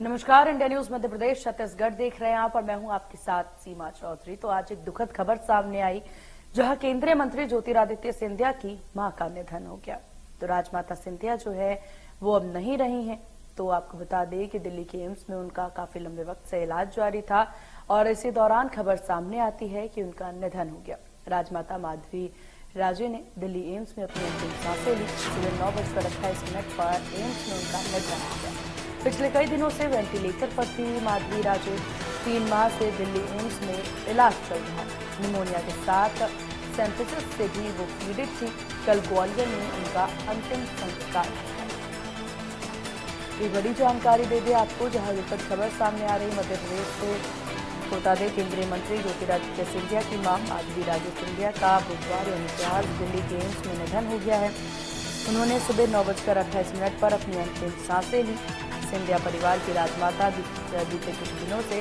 नमस्कार, India news Madhya Pradesh Chhattisgarh देख रहे हैं आप और मैं हूं आपके साथ सीमा चौधरी। तो आज एक दुखद खबर सामने आई, जहां केंद्रीय मंत्री ज्योतिरादित्य सिंधिया की मां का निधन हो गया। तो राजमाता सिंधिया जो है वो अब नहीं रही हैं। तो आपको बता दें कि दिल्ली के एम्स में उनका काफी लंबे वक्त से इलाज जारी था और इसी दौरान खबर सामने आती है कि उनका निधन हो गया। राजमाता माधवी राजे ने दिल्ली एम्स में अपनी अंतिम सांसें ली। सुबह 9:28 पर एम्स में उनका निधन हो गया। पिछले कई दिनों से वेंटिलेटर पर थी माधवी राजे। 3 माह से दिल्ली एम्स में इलाज चल रहा। निमोनिया के साथ सेप्टिसिस से भी वो पीड़ित थी। कल ग्वालियर में उनका अंतिम संस्कार किया। ये बड़ी जानकारी दे दे आपको, जहां दुखद खबर सामने आ रही मध्य प्रदेश से। बता दें, केंद्रीय मंत्री ज्योतिरादित्य सिंधिया की मां माधवी राजे सिंधिया का बुधवार यानी आज दिल्ली के एम्स में निधन हो गया है। उन्होंने सुबह 9:28 पर अपनी अंतिम सांसें ली। सिंधिया परिवार की राजमाता बीते कुछ दिनों से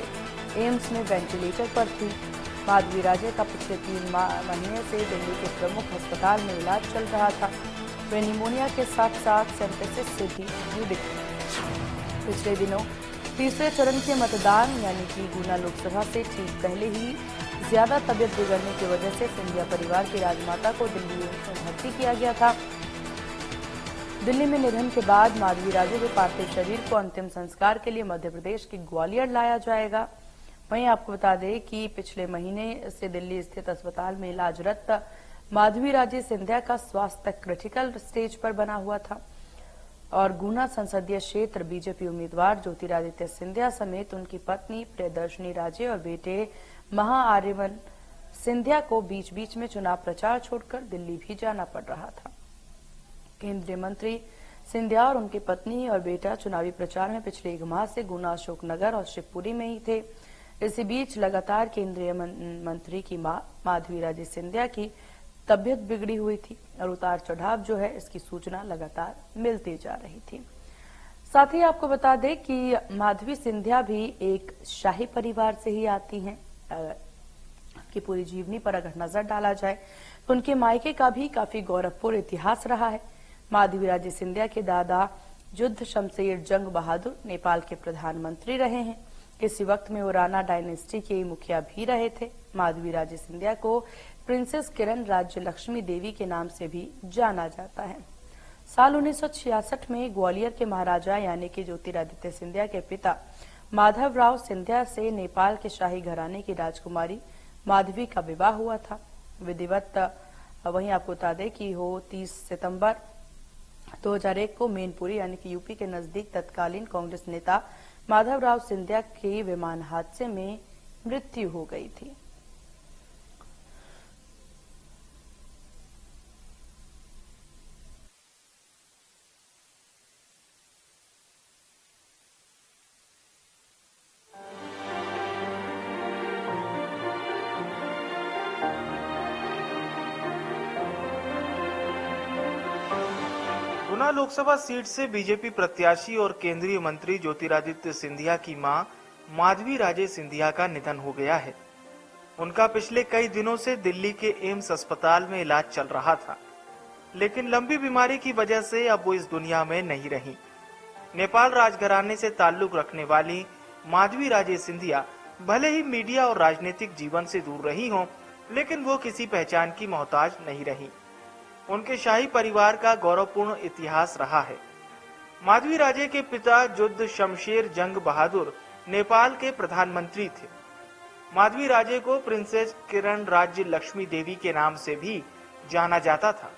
एम्स में वेंटिलेटर पर थी। माधवी राजे का पिछले 3 महीने से दिल्ली के प्रमुख अस्पताल में इलाज चल रहा था। वे निमोनिया के साथ साथ सेप्टिसिस से भी पीड़ित थे। पिछले दिनों तीसरे चरण के मतदान यानी कि गुना लोकसभा से ठीक पहले ही ज्यादा तबियत बिगड़ने की वजह से सिंधिया परिवार की राजमाता को दिल्ली एम्स में भर्ती किया गया था। दिल्ली में निधन के बाद माधवी राजे के पार्थिव शरीर को अंतिम संस्कार के लिए मध्य प्रदेश के ग्वालियर लाया जाएगा। वहीं आपको बता दें कि पिछले महीने से दिल्ली स्थित अस्पताल में इलाजरत माधवी राजे सिंधिया का स्वास्थ्य क्रिटिकल स्टेज पर बना हुआ था और गुना संसदीय क्षेत्र बीजेपी उम्मीदवार ज्योतिरादित्य सिंधिया समेत उनकी पत्नी प्रियदर्शनी राजे और बेटे महाआर्यवन सिंधिया को बीच बीच में चुनाव प्रचार छोड़कर दिल्ली भी जाना पड़ रहा था। केंद्रीय मंत्री सिंधिया और उनकी पत्नी और बेटा चुनावी प्रचार में पिछले 1 माह से गुना, अशोकनगर और शिवपुरी में ही थे। इसी बीच लगातार केंद्रीय मंत्री की मां माधवी राजे सिंधिया की तबियत बिगड़ी हुई थी और उतार चढ़ाव जो है इसकी सूचना लगातार मिलती जा रही थी। साथ ही आपको बता दें कि माधवी सिंधिया भी एक शाही परिवार से ही आती हैं। की पूरी जीवनी पर अगर नजर डाला जाए तो उनके मायके का भी काफी गौरवपूर्ण इतिहास रहा है। माधवी राजे सिंधिया के दादा युद्ध शमशेर जंग बहादुर नेपाल के प्रधानमंत्री रहे हैं। इसी वक्त में वो राणा डायनेस्टी के मुखिया भी रहे थे। माधवी राजे सिंधिया को प्रिंसेस किरण राज्य लक्ष्मी देवी के नाम से भी जाना जाता है। साल 1966 में ग्वालियर के महाराजा यानी कि ज्योतिरादित्य सिंधिया के पिता माधवराव सिंधिया से नेपाल के शाही घराने की राजकुमारी माधवी का विवाह हुआ था। विधिवत वहीं आपको बता दें कि 30 सितंबर 2001 को मैनपुरी यानी कि यूपी के नजदीक तत्कालीन कांग्रेस नेता माधवराव सिंधिया की विमान हादसे में मृत्यु हो गई थी। गुना लोकसभा सीट से बीजेपी प्रत्याशी और केंद्रीय मंत्री ज्योतिरादित्य सिंधिया की मां माधवी राजे सिंधिया का निधन हो गया है। उनका पिछले कई दिनों से दिल्ली के एम्स अस्पताल में इलाज चल रहा था, लेकिन लंबी बीमारी की वजह से अब वो इस दुनिया में नहीं रही। नेपाल राजघराने से ताल्लुक रखने वाली माधवी राजे सिंधिया भले ही मीडिया और राजनीतिक जीवन से दूर रही हों, लेकिन वो किसी पहचान की मोहताज नहीं रही। उनके शाही परिवार का गौरवपूर्ण इतिहास रहा है। माधवी राजे के पिता युद्ध शमशेर जंग बहादुर नेपाल के प्रधानमंत्री थे। माधवी राजे को प्रिंसेस किरण राज्य लक्ष्मी देवी के नाम से भी जाना जाता था।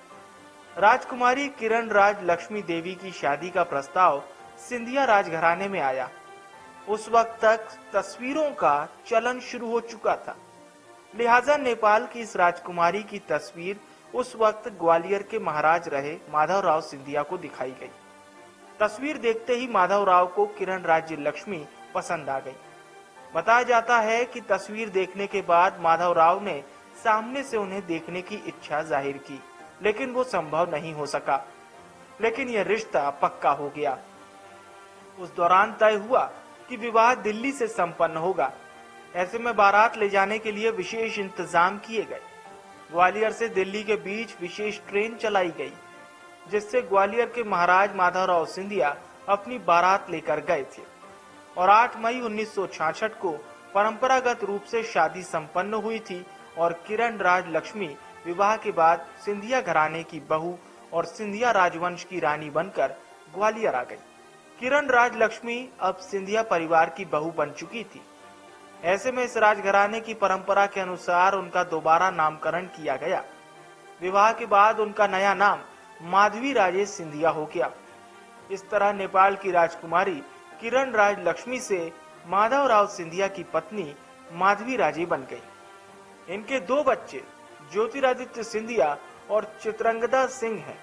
राजकुमारी किरण राज लक्ष्मी देवी की शादी का प्रस्ताव सिंधिया राजघराने में आया। उस वक्त तक तस्वीरों का चलन शुरू हो चुका था, लिहाजा नेपाल की इस राजकुमारी की तस्वीर उस वक्त ग्वालियर के महाराज रहे माधवराव सिंधिया को दिखाई गई। तस्वीर देखते ही माधवराव को किरण राज्य लक्ष्मी पसंद आ गई। बताया जाता है कि तस्वीर देखने के बाद माधवराव ने सामने से उन्हें देखने की इच्छा जाहिर की, लेकिन वो संभव नहीं हो सका। लेकिन यह रिश्ता पक्का हो गया। उस दौरान तय हुआ कि विवाह दिल्ली से संपन्न होगा। ऐसे में बारात ले जाने के लिए विशेष इंतजाम किए गए। ग्वालियर से दिल्ली के बीच विशेष ट्रेन चलाई गई, जिससे ग्वालियर के महाराज माधवराव सिंधिया अपनी बारात लेकर गए थे और 8 मई 1966 को परंपरागत रूप से शादी संपन्न हुई थी और किरण राज लक्ष्मी विवाह के बाद सिंधिया घराने की बहू और सिंधिया राजवंश की रानी बनकर ग्वालियर आ गई। किरण राज लक्ष्मी अब सिंधिया परिवार की बहू बन चुकी थी। ऐसे में इस राजघराने की परंपरा के अनुसार उनका दोबारा नामकरण किया गया। विवाह के बाद उनका नया नाम माधवी राजे सिंधिया हो गया। इस तरह नेपाल की राजकुमारी किरण राज लक्ष्मी से माधवराव सिंधिया की पत्नी माधवी राजे बन गई। इनके 2 बच्चे ज्योतिरादित्य सिंधिया और चित्रंगदा सिंह हैं।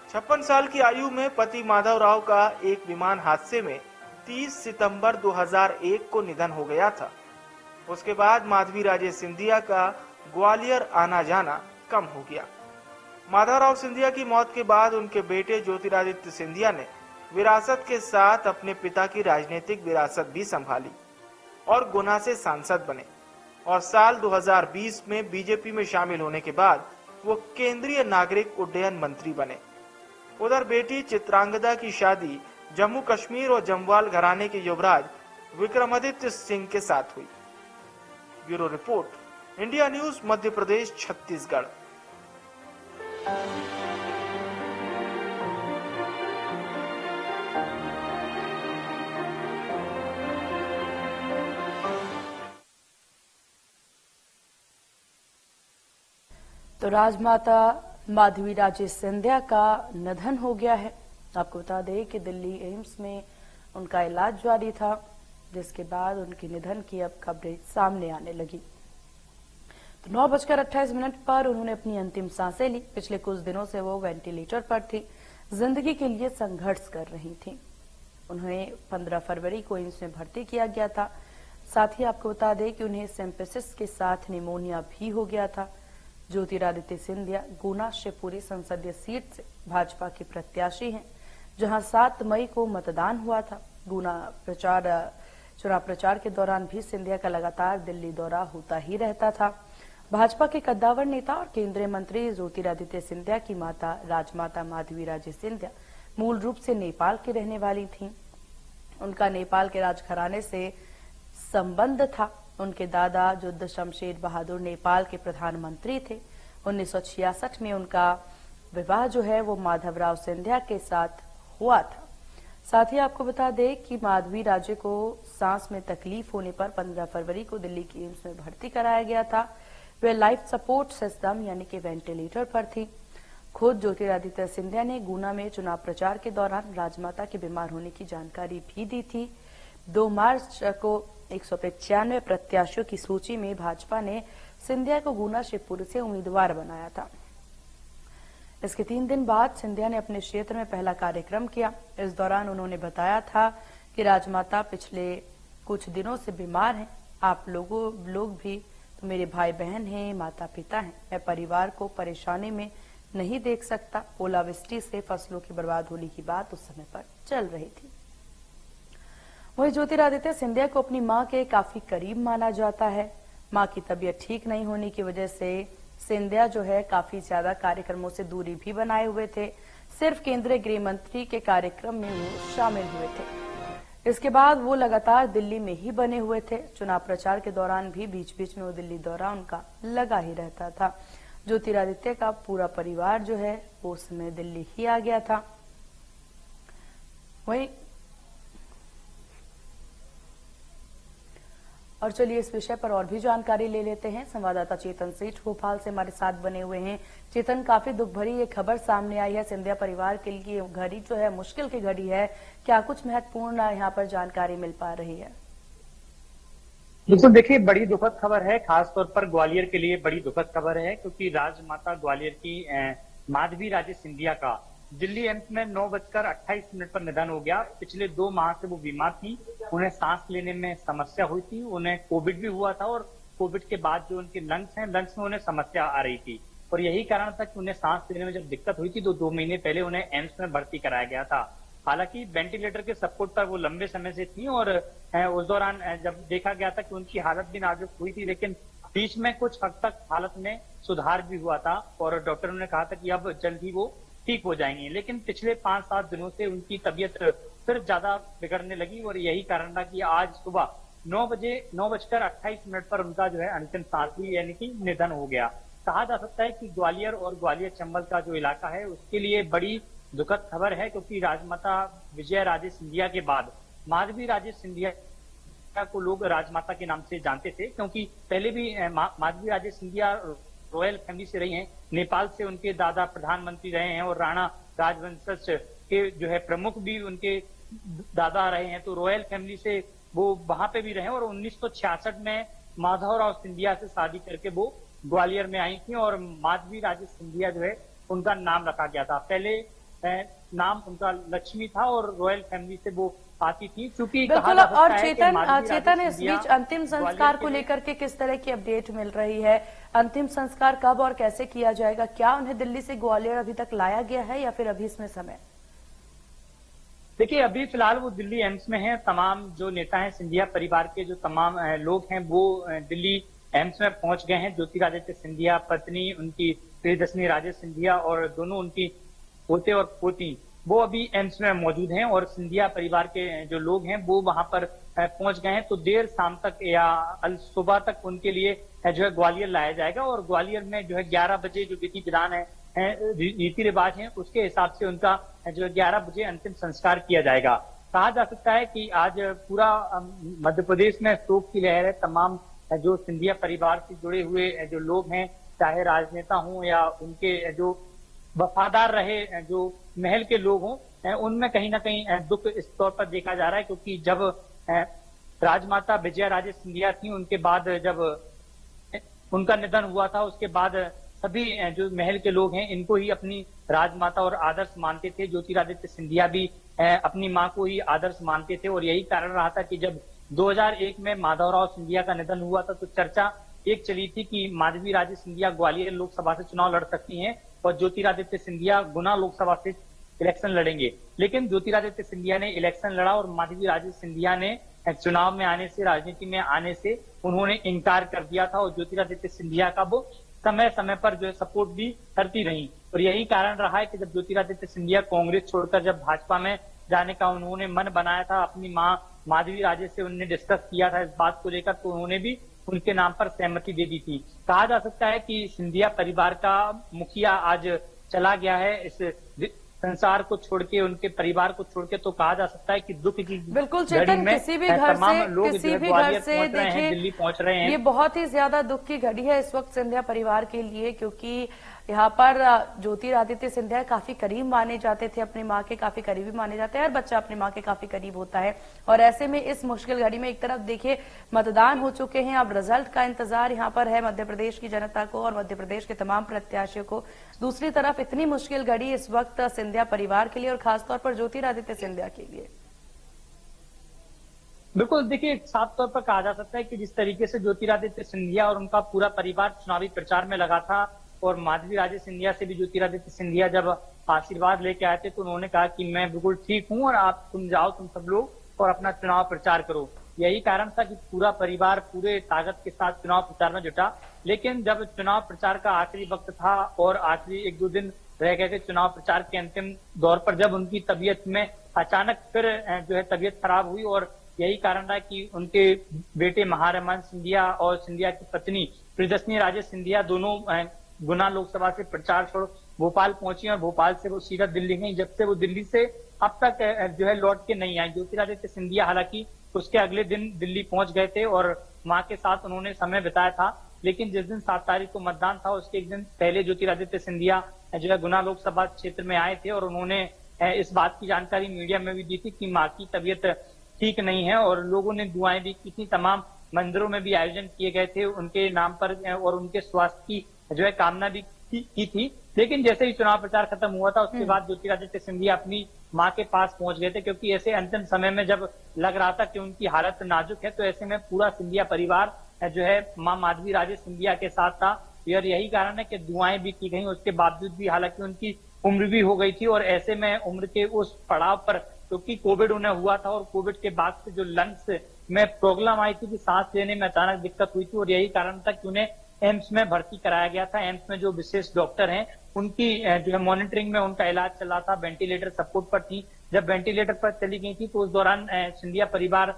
56 साल की आयु में पति माधवराव का एक विमान हादसे में 30 सितंबर 2001 को निधन हो गया था। उसके बाद माधवी राजे सिंधिया का ग्वालियर आना जाना कम हो गया। माधवराव सिंधिया की मौत के बाद उनके बेटे ज्योतिरादित्य सिंधिया ने विरासत के साथ अपने पिता की राजनीतिक विरासत भी संभाली और गुना से सांसद बने और साल 2020 में बीजेपी में शामिल होने के बाद वो केंद्रीय नागरिक उड्डयन मंत्री बने। उधर बेटी चित्रांगदा की शादी जम्मू कश्मीर और जम्वाल घराने के युवराज विक्रमादित्य सिंह के साथ हुई। Bureau report, India news, Madhya Pradesh, Chhattisgarh. तो राजमाता माधवी राजे सिंधिया का निधन हो गया है। आपको बता दें कि दिल्ली एम्स में उनका इलाज जारी था, जिसके बाद उनके निधन की अब खबरें सामने आने लगी। तो 9:28 पर उन्होंने अपनी अंतिम सांसें ली। पिछले कुछ दिनों से वो वेंटिलेटर पर थी, जिंदगी के लिए संघर्ष कर रही थी। उन्हें 15 फरवरी को एम्स में भर्ती किया गया था। साथ ही आपको बता दें कि उन्हें सिम्पिसिस के साथ निमोनिया भी हो गया था। ज्योतिरादित्य सिंधिया गुना शिवपुरी संसदीय सीट से भाजपा के प्रत्याशी हैं, जहां 7 मई को मतदान हुआ था। गुना चुनाव प्रचार के दौरान भी सिंधिया का लगातार दिल्ली दौरा होता ही रहता था। भाजपा के कद्दावर नेता और केंद्रीय मंत्री ज्योतिरादित्य सिंधिया की माता राजमाता माधवी राजे सिंधिया मूल रूप से नेपाल की रहने वाली थीं। उनका नेपाल के राजघराने से संबंध था। उनके दादा युद्ध शमशेर बहादुर नेपाल के प्रधानमंत्री थे। 1966 में उनका विवाह जो है वो माधवराव सिंधिया के साथ हुआ था। साथ ही आपको बता दें कि माधवी राजे को सांस में तकलीफ होने पर 15 फरवरी को दिल्ली के एम्स में भर्ती कराया गया था। वे लाइफ सपोर्ट सिस्टम यानी कि वेंटिलेटर पर थी। खुद ज्योतिरादित्य सिंधिया ने गुना में चुनाव प्रचार के दौरान राजमाता के बीमार होने की जानकारी भी दी थी। 2 मार्च को 195 प्रत्याशियों की सूची में भाजपा ने सिंधिया को गुना शिवपुरी से उम्मीदवार बनाया था। इसके 3 दिन बाद सिंधिया ने अपने क्षेत्र में पहला कार्यक्रम किया। इस दौरान उन्होंने बताया था कि राजमाता पिछले कुछ दिनों से बीमार हैं। आप लोग भी तो मेरे भाई बहन हैं, माता पिता हैं। मैं परिवार को परेशानी में नहीं देख सकता। ओलावृष्टि से फसलों की बर्बाद होने की बात उस समय पर चल रही थी। वहीं ज्योतिरादित्य सिंधिया को अपनी मां के काफी करीब माना जाता है। मां की तबीयत ठीक नहीं होने की वजह से सिंधिया जो है काफी ज्यादा कार्यक्रमों से दूरी भी बनाए हुए थे। सिर्फ केंद्रीय गृह मंत्री के कार्यक्रम में वो शामिल हुए थे। इसके बाद वो लगातार दिल्ली में ही बने हुए थे। चुनाव प्रचार के दौरान भी बीच बीच में वो दिल्ली दौरा उनका लगा ही रहता था। ज्योतिरादित्य का पूरा परिवार जो है वो उस समय दिल्ली ही आ गया था। वहीं और चलिए इस विषय पर और भी जानकारी ले लेते हैं। संवाददाता चेतन सेठ भोपाल से हमारे साथ बने हुए हैं। चेतन, काफी दुख भरी ये खबर सामने आई है। सिंधिया परिवार के लिए घड़ी जो है मुश्किल की घड़ी है। क्या कुछ महत्वपूर्ण यहाँ पर जानकारी मिल पा रही है? बिल्कुल, देखिए बड़ी दुखद खबर है। खासतौर पर ग्वालियर के लिए बड़ी दुखद खबर है, क्योंकि राजमाता ग्वालियर की माधवी राजे सिंधिया का दिल्ली एम्स में 9:28 पर निधन हो गया। पिछले 2 माह से वो बीमार थी। उन्हें सांस लेने में समस्या हुई थी। उन्हें कोविड भी हुआ था और कोविड के बाद जो उनके लंग्स हैं, लंग्स में उन्हें समस्या आ रही थी और यही कारण था कि उन्हें सांस लेने में जब दिक्कत हुई थी तो 2 महीने पहले उन्हें एम्स में भर्ती कराया गया था। हालांकि वेंटिलेटर के सपोर्ट पर वो लंबे समय से थी और उस दौरान जब देखा गया था कि उनकी हालत भी नाजुक हुई थी, लेकिन बीच में कुछ हद तक हालत में सुधार भी हुआ था और डॉक्टरों ने कहा था कि अब जल्द ही वो ठीक हो जाएंगे। लेकिन पिछले 5-7 दिनों से उनकी तबीयत फिर ज्यादा बिगड़ने लगी और यही कारण था कि आज सुबह 9:28 पर उनका जो है अंतिम सांस ली, यानी कि निधन हो गया। कहा जा सकता है कि ग्वालियर और ग्वालियर चंबल का जो इलाका है उसके लिए बड़ी दुखद खबर है, क्योंकि राजमाता विजया राजे सिंधिया के बाद माधवी राजे सिंधिया को लोग राजमाता के नाम से जानते थे, क्योंकि पहले भी माधवी राजे सिंधिया रॉयल फैमिली से रही हैं। नेपाल से उनके दादा प्रधानमंत्री रहे हैं और राणा राजवंश के जो है प्रमुख भी उनके दादा रहे हैं, तो रॉयल फैमिली से वो वहां पे भी रहे। और 1966 में माधवराव सिंधिया से शादी करके वो ग्वालियर में आई थी और माधवी राजे सिंधिया जो है उनका नाम रखा गया था। पहले नाम उनका लक्ष्मी था और रॉयल फैमिली से वो आती थी, क्योंकि बिल्कुल। और चेतन इस बीच अंतिम संस्कार को लेकर के किस तरह की अपडेट मिल रही है? अंतिम संस्कार कब और कैसे किया जाएगा? क्या उन्हें दिल्ली से ग्वालियर अभी तक लाया गया है या फिर अभी इसमें समय? देखिए, अभी फिलहाल वो दिल्ली एम्स में हैं। तमाम जो नेता हैं सिंधिया परिवार के, जो तमाम लोग हैं वो दिल्ली एम्स में पहुंच गए हैं। ज्योतिरादित्य सिंधिया, पत्नी उनकी प्रियदर्शनी राजे सिंधिया और दोनों उनकी पोते और पोती वो अभी एम्स में मौजूद हैं और सिंधिया परिवार के जो लोग हैं वो वहां पर पहुंच गए हैं। तो देर शाम तक या अल सुबह तक उनके लिए जो है ग्वालियर लाया जाएगा और ग्वालियर में जो है 11 बजे जो विधि विधान है रीति रिवाज है उसके हिसाब से उनका जो 11 बजे अंतिम संस्कार किया जाएगा। कहा जा सकता है कि आज पूरा मध्य प्रदेश में शोक की लहर है। तमाम जो सिंधिया परिवार से जुड़े हुए जो लोग हैं, चाहे राजनेता हों या उनके जो वफादार रहे जो महल के लोग हों, उनमें कहीं ना कहीं दुख इस तौर पर देखा जा रहा है, क्योंकि जब राजमाता विजया राजे सिंधिया थी उनके बाद जब उनका निधन हुआ था उसके बाद सभी जो महल के लोग हैं इनको ही अपनी राजमाता और आदर्श मानते थे। ज्योतिरादित्य सिंधिया भी अपनी मां को ही आदर्श मानते थे और यही कारण रहा था कि जब 2001 में माधवराव सिंधिया का निधन हुआ था तो चर्चा एक चली थी कि माधवी राजे सिंधिया ग्वालियर लोकसभा से चुनाव लड़ सकती हैं और ज्योतिरादित्य सिंधिया गुना लोकसभा से इलेक्शन लड़ेंगे। लेकिन ज्योतिरादित्य सिंधिया ने इलेक्शन लड़ा और माधवी राजे सिंधिया ने चुनाव में आने से, राजनीति में आने से उन्होंने इनकार कर दिया था और ज्योतिरादित्य सिंधिया का वो समय समय पर जो है सपोर्ट भी करती रही। और यही कारण रहा है कि जब ज्योतिरादित्य सिंधिया कांग्रेस छोड़कर जब भाजपा में जाने का उन्होंने मन बनाया था, अपनी मां माधवी राजे से उन्होंने डिस्कस किया था इस बात को लेकर, तो उन्होंने भी उनके नाम पर सहमति दे दी थी। कहा जा सकता है कि सिंधिया परिवार का मुखिया आज चला गया है इस संसार को छोड़ के, उनके परिवार को छोड़ के, तो कहा जा सकता है कि दुख की बिल्कुल चेतन, किसी भी घर से देखिए दिल्ली पहुंच रहे हैं। ये बहुत ही ज्यादा दुख की घड़ी है इस वक्त सिंधिया परिवार के लिए, क्योंकि यहाँ पर ज्योतिरादित्य सिंधिया काफी करीब माने जाते थे, अपनी माँ के काफी करीबी माने जाते हैं। हर बच्चा अपनी माँ के काफी करीब होता है और ऐसे में इस मुश्किल घड़ी में एक तरफ देखिए मतदान हो चुके हैं, अब रिजल्ट का इंतजार यहाँ पर है मध्य प्रदेश की जनता को और मध्य प्रदेश के तमाम प्रत्याशियों को। दूसरी तरफ इतनी मुश्किल घड़ी इस वक्त सिंधिया परिवार के लिए और खासतौर पर ज्योतिरादित्य सिंधिया के लिए। बिल्कुल, देखिए साफ तौर पर कहा जा सकता है कि जिस तरीके से ज्योतिरादित्य सिंधिया और उनका पूरा परिवार चुनावी प्रचार में लगा था और माधवी राजे सिंधिया से भी ज्योतिरादित्य सिंधिया जब आशीर्वाद लेके आए थे तो उन्होंने कहा कि मैं बिल्कुल ठीक हूं और आप तुम जाओ, तुम सब लोग और अपना चुनाव प्रचार करो। यही कारण था कि पूरा परिवार पूरे ताकत के साथ चुनाव प्रचार में जुटा। लेकिन जब चुनाव प्रचार का आखिरी वक्त था और आखिरी 1-2 दिन रह गए थे चुनाव प्रचार के अंतिम दौर पर, जब उनकी तबीयत में अचानक फिर जो है तबीयत खराब हुई और यही कारण रहा कि उनके बेटे महारमान सिंधिया और सिंधिया की पत्नी प्रियदर्शनी राजे सिंधिया दोनों गुना लोकसभा से प्रचार छोड़ भोपाल पहुंची और भोपाल से वो सीधा दिल्ली गई। जब से वो दिल्ली से अब तक जो है लौट के नहीं आई। ज्योतिरादित्य सिंधिया हालांकि उसके अगले दिन दिल्ली पहुंच गए थे और मां के साथ उन्होंने समय बिताया था, लेकिन जिस दिन 7 तारीख को मतदान था उसके एक दिन पहले ज्योतिरादित्य सिंधिया जो है गुना लोकसभा क्षेत्र में आए थे और उन्होंने इस बात की जानकारी मीडिया में भी दी थी कि मां की तबीयत ठीक नहीं है और लोगों ने दुआएं भी की थी। तमाम मंदिरों में भी आयोजन किए गए थे उनके नाम पर और उनके स्वास्थ्य की जो है कामना भी की थी। लेकिन जैसे ही चुनाव प्रचार खत्म हुआ था उसके बाद ज्योतिरादित्य सिंधिया अपनी मां के पास पहुंच गए थे, क्योंकि ऐसे अंतिम समय में जब लग रहा था कि उनकी हालत नाजुक है तो ऐसे में पूरा सिंधिया परिवार जो है मां माधवी राजे सिंधिया के साथ था। और यही कारण है कि दुआएं भी की गई। उसके बावजूद भी हालांकि उनकी उम्र भी हो गई थी और ऐसे में उम्र के उस पड़ाव पर, क्योंकि कोविड उन्हें हुआ था और कोविड के बाद से जो लंग्स में प्रॉब्लम आई थी कि सांस लेने में अचानक दिक्कत हुई थी और यही कारण था कि उन्हें एम्स में भर्ती कराया गया था। एम्स में जो विशेष डॉक्टर हैं उनकी जो है मॉनिटरिंग में उनका इलाज चल रहा था, वेंटिलेटर सपोर्ट पर थी। जब वेंटिलेटर पर चली गई थी तो उस दौरान सिंधिया परिवार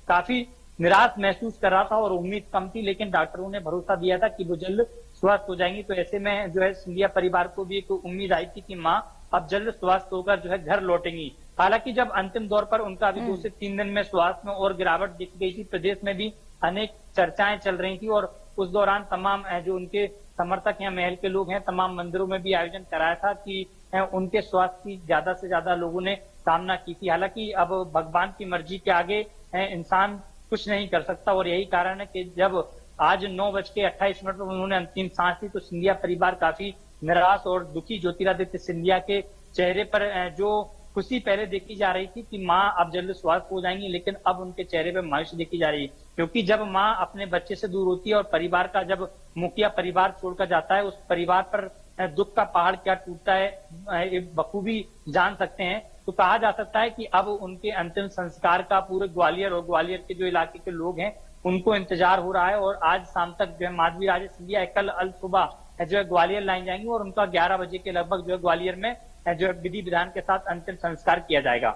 काफी निराश महसूस कर रहा था और उम्मीद कम थी, लेकिन डॉक्टरों ने भरोसा दिया था कि वो जल्द स्वस्थ हो जाएंगी। तो ऐसे में जो है सिंधिया परिवार को भी एक उम्मीद आई थी कि माँ अब जल्द स्वस्थ होकर जो है घर लौटेंगी। हालांकि जब अंतिम दौर पर उनका अभी 2 से 3 दिन में स्वास्थ्य में और गिरावट दिख गई थी, प्रदेश में भी अनेक चर्चाएं चल रही थी और उस दौरान तमाम जो उनके समर्थक या महल के लोग हैं, तमाम मंदिरों में भी आयोजन कराया था कि उनके स्वास्थ्य की ज्यादा से ज्यादा लोगों ने कामना की थी। हालांकि अब भगवान की मर्जी के आगे इंसान कुछ नहीं कर सकता और यही कारण है कि जब आज 9:28 पर उन्होंने अंतिम सांस ली तो सिंधिया परिवार काफी निराश और दुखी। ज्योतिरादित्य सिंधिया के चेहरे पर जो खुशी पहले देखी जा रही थी कि माँ अब जल्द स्वस्थ हो जाएंगी, लेकिन अब उनके चेहरे पर मायूसी देखी जा रही है, क्योंकि जब माँ अपने बच्चे से दूर होती है और परिवार का जब मुखिया परिवार छोड़कर जाता है, उस परिवार पर दुख का पहाड़ क्या टूटता है बखूबी जान सकते हैं। तो कहा जा सकता है कि अब उनके अंतिम संस्कार का पूरे ग्वालियर और ग्वालियर के जो इलाके के लोग हैं उनको इंतजार हो रहा है और आज शाम तक जो है माधवी राजे सिंधिया कल अल सुबह जो है ग्वालियर लाई जाएंगी और उनका 11 बजे के लगभग जो है ग्वालियर में जो है विधि विधान के साथ अंतिम संस्कार किया जाएगा।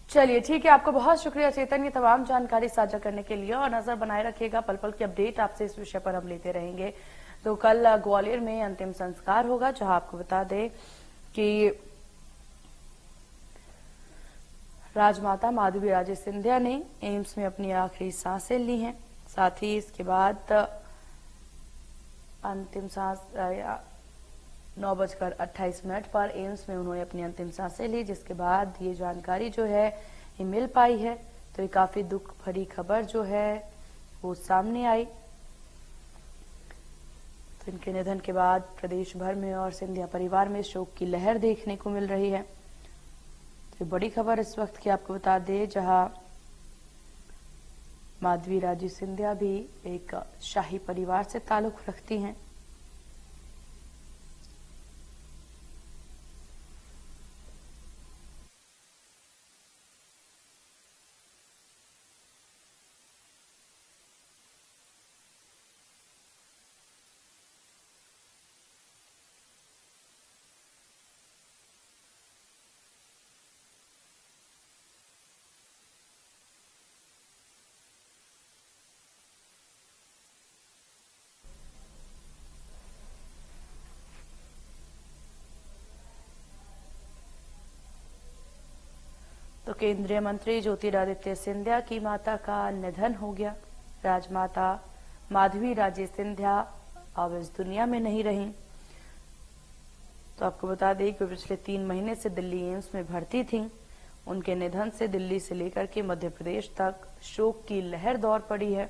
चलिए ठीक है, आपको बहुत शुक्रिया चेतन, ये तमाम जानकारी साझा करने के लिए, और नजर बनाए रखिएगा, पल पल की अपडेट आपसे इस विषय पर हम लेते रहेंगे। तो कल ग्वालियर में अंतिम संस्कार होगा, जहां आपको बता दें कि राजमाता माधवी राजे सिंधिया ने एम्स में अपनी आखिरी सांसें ली हैं। साथ ही इसके बाद अंतिम सांस 9:28 पर एम्स में उन्होंने अपनी अंतिम सांसें ली, जिसके बाद ये जानकारी जो है ये मिल पाई है। तो ये काफी दुख भरी खबर जो है वो सामने आई। तो इनके निधन के बाद प्रदेश भर में और सिंधिया परिवार में शोक की लहर देखने को मिल रही है। तो बड़ी खबर इस वक्त की आपको बता दें, जहां माधवी राजे सिंधिया भी एक शाही परिवार से ताल्लुक रखती हैं। तो केंद्रीय मंत्री ज्योतिरादित्य सिंधिया की माता का निधन हो गया। राजमाता माधवी राजे सिंधिया अब इस दुनिया में नहीं रही। तो आपको बता दें कि पिछले 3 महीने से दिल्ली एम्स में भर्ती थीं। उनके निधन से दिल्ली से लेकर के मध्य प्रदेश तक शोक की लहर दौड़ पड़ी है।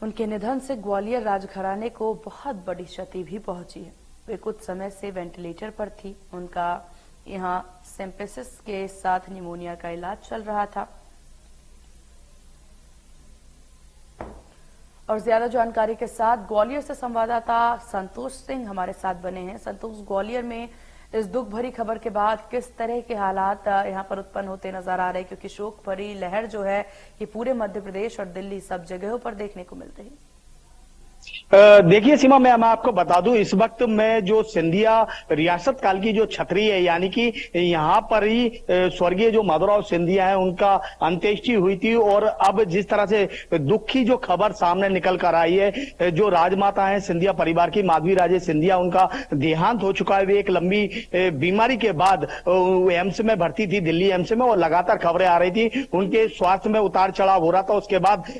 उनके निधन से ग्वालियर राजघराने को बहुत बड़ी क्षति भी पहुंची है। वे कुछ समय से वेंटिलेटर पर थी। उनका यहाँ सिम्पिसिस के साथ निमोनिया का इलाज चल रहा था। और ज्यादा जानकारी के साथ ग्वालियर से संवाददाता संतोष सिंह हमारे साथ बने हैं। संतोष, ग्वालियर में इस दुख भरी खबर के बाद किस तरह के हालात यहाँ पर उत्पन्न होते नजर आ रहे हैं, क्योंकि शोक भरी लहर जो है ये पूरे मध्य प्रदेश और दिल्ली सब जगहों पर देखने को मिल रही है। देखिए सीमा, मैं आपको बता दूं, इस वक्त में जो सिंधिया रियासत काल की जो छतरी है, यानी कि यहाँ पर ही स्वर्गीय जो माधवराव सिंधिया है उनका अंत्येष्टि हुई थी। और अब जिस तरह से दुख की जो खबर सामने निकल कर आई है, जो राजमाता है सिंधिया परिवार की माधवी राजे सिंधिया, उनका देहांत हो चुका है। वे एक लंबी बीमारी के बाद एम्स में भर्ती थी, दिल्ली एम्स में, और लगातार खबरें आ रही थी, उनके स्वास्थ्य में उतार चढ़ाव हो रहा था। उसके बाद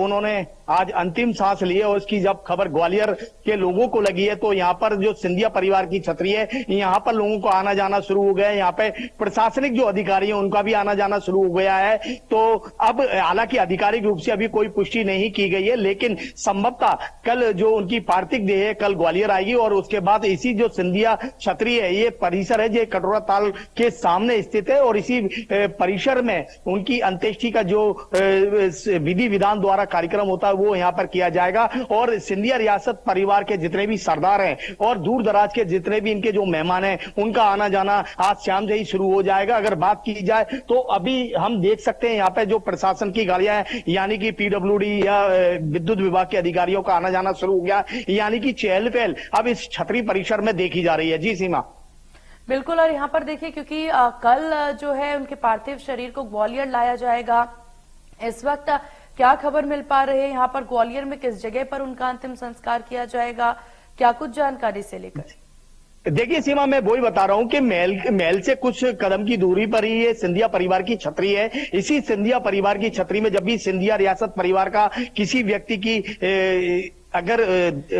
उन्होंने आज अंतिम सांस ली है और इसकी जब खबर ग्वालियर के लोगों को लगी है तो यहाँ पर जो सिंधिया परिवार की छतरी है, यहाँ पर लोगों को आना जाना शुरू हो गया है। यहाँ पे प्रशासनिक जो अधिकारी हैं उनका भी आना जाना शुरू हो गया है। तो अब हालांकि आधिकारिक रूप से अभी कोई पुष्टि नहीं की गई है, लेकिन संभवतः कल जो उनकी पार्थिव देह है कल ग्वालियर आएगी और उसके बाद इसी जो सिंधिया छतरी है, ये परिसर है जो कटोरा ताल के सामने स्थित है और इसी परिसर में उनकी अंत्येष्टि का जो विधि विधान द्वारा कार्यक्रम होता है वो यहाँ पर किया जाएगा। और सिंधिया रियासत परिवार के जितने भी सरदार हैं और दूर दराज के जितने भी इनके जो मेहमान हैं उनका आना जाना आज शाम से ही शुरू हो जाएगा। अगर बात की जाए तो अभी हम देख सकते हैं यहाँ पे जो प्रशासन की गाड़ियां हैं, यानी कि पीडब्ल्यूडी या विद्युत विभाग के अधिकारियों का आना जाना शुरू हो गया, यानी कि चहल पहल अब इस छतरी परिसर में देखी जा रही है। जी सीमा। बिल्कुल। और यहाँ पर देखिए, क्योंकि कल जो है उनके पार्थिव शरीर को ग्वालियर लाया जाएगा, इस वक्त क्या खबर मिल पा रही है यहाँ पर ग्वालियर में किस जगह पर उनका अंतिम संस्कार किया जाएगा, क्या कुछ जानकारी से लेकर? देखिए सीमा, मैं वही बता रहा हूं कि महल से कुछ कदम की दूरी पर ही ये सिंधिया परिवार की छतरी है। इसी सिंधिया परिवार की छतरी में जब भी सिंधिया रियासत परिवार का किसी व्यक्ति की अगर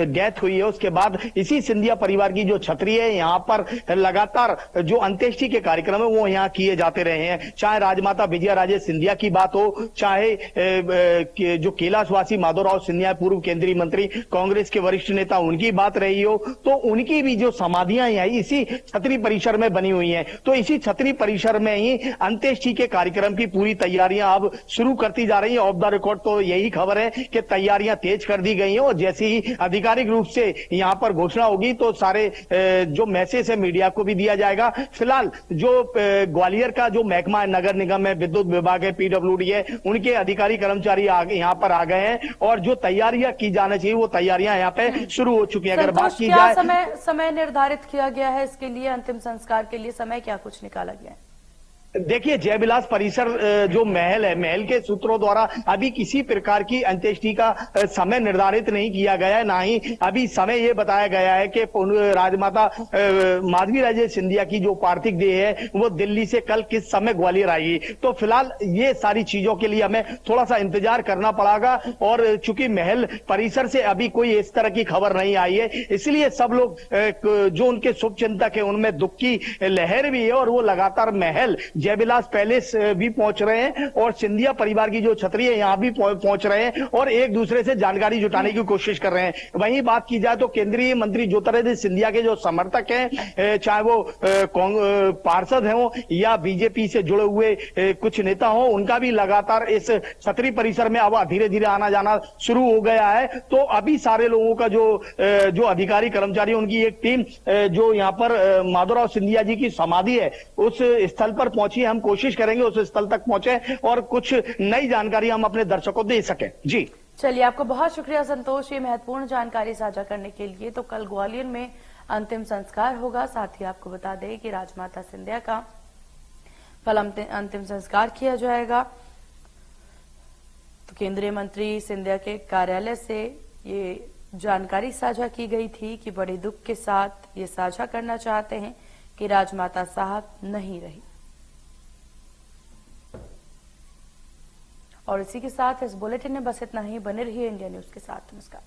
डेथ हुई है, उसके बाद इसी सिंधिया परिवार की जो छतरी है, यहाँ पर लगातार जो अंत्येष्टि के कार्यक्रम है वो यहाँ किए जाते रहे हैं। चाहे राजमाता विजया राजे सिंधिया की बात हो, चाहे जो कैलाशवासी माधवराव सिंधिया पूर्व केंद्रीय मंत्री कांग्रेस के वरिष्ठ नेता उनकी बात रही हो, तो उनकी भी जो समाधियां यहाँ इसी छतरी परिसर में बनी हुई है। तो इसी छतरी परिसर में ही अंत्येष्टि के कार्यक्रम की पूरी तैयारियां अब शुरू करती जा रही है। ऑफ द रिकॉर्ड तो यही खबर है कि तैयारियां तेज कर दी गई हैं और जैसे ही आधिकारिक रूप से यहां पर घोषणा होगी तो सारे जो मैसेज है मीडिया को भी दिया जाएगा। फिलहाल जो ग्वालियर का जो महकमा है, नगर निगम है, विद्युत विभाग है, पीडब्ल्यूडी है, उनके अधिकारी कर्मचारी यहां पर आ गए हैं और जो तैयारियां की जानी चाहिए वो तैयारियां यहां पे शुरू हो चुकी हैं। अगर बात की जाए, समय निर्धारित किया गया है इसके लिए, अंतिम संस्कार के लिए समय क्या कुछ निकाला गया है? देखिए, जयविलास परिसर जो महल है, महल के सूत्रों द्वारा अभी किसी प्रकार की अंत्येष्टि का समय निर्धारित नहीं किया गया है, ना ही अभी समय ये बताया गया है कि राजमाता माधवी राजे सिंधिया की जो पार्थिव देह है वो दिल्ली से कल किस समय ग्वालियर आएगी। तो फिलहाल ये सारी चीजों के लिए हमें थोड़ा सा इंतजार करना पड़ेगा और चूंकि महल परिसर से अभी कोई इस तरह की खबर नहीं आई है, इसलिए सब लोग जो उनके शुभ चिंतक है उनमें दुख की लहर भी है और वो लगातार महल जयविलास पैलेस भी पहुंच रहे हैं और सिंधिया परिवार की जो छतरी है यहां भी पहुंच रहे हैं और एक दूसरे से जानकारी जुटाने की कोशिश कर रहे हैं। वहीं बात की जाए तो केंद्रीय मंत्री ज्योतिरादित्य सिंधिया के जो समर्थक हैं, चाहे वो पार्षद हों या बीजेपी से जुड़े हुए कुछ नेता हों, उनका भी लगातार इस छतरी परिसर में अब धीरे धीरे आना जाना शुरू हो गया है। तो अभी सारे लोगों का जो अधिकारी कर्मचारी, उनकी एक टीम जो यहाँ पर माधवराव सिंधिया जी की समाधि है उस स्थल पर पहुंची। हम कोशिश करेंगे उस स्थल तक पहुंचे और कुछ नई जानकारी हम अपने दर्शकों को दे सकें। जी चलिए, आपको बहुत शुक्रिया संतोष, ये महत्वपूर्ण जानकारी साझा करने के लिए। तो कल ग्वालियर में अंतिम संस्कार होगा। साथ ही आपको बता दें कि राजमाता सिंधिया का कल अंतिम संस्कार किया जाएगा। तो केंद्रीय मंत्री सिंधिया के कार्यालय से ये जानकारी साझा की गई थी कि बड़े दुख के साथ ये साझा करना चाहते हैं कि राजमाता साहब नहीं रही। और इसी के साथ इस बुलेटिन में बस इतना ही। बने रहिए इंडिया न्यूज के साथ। नमस्कार।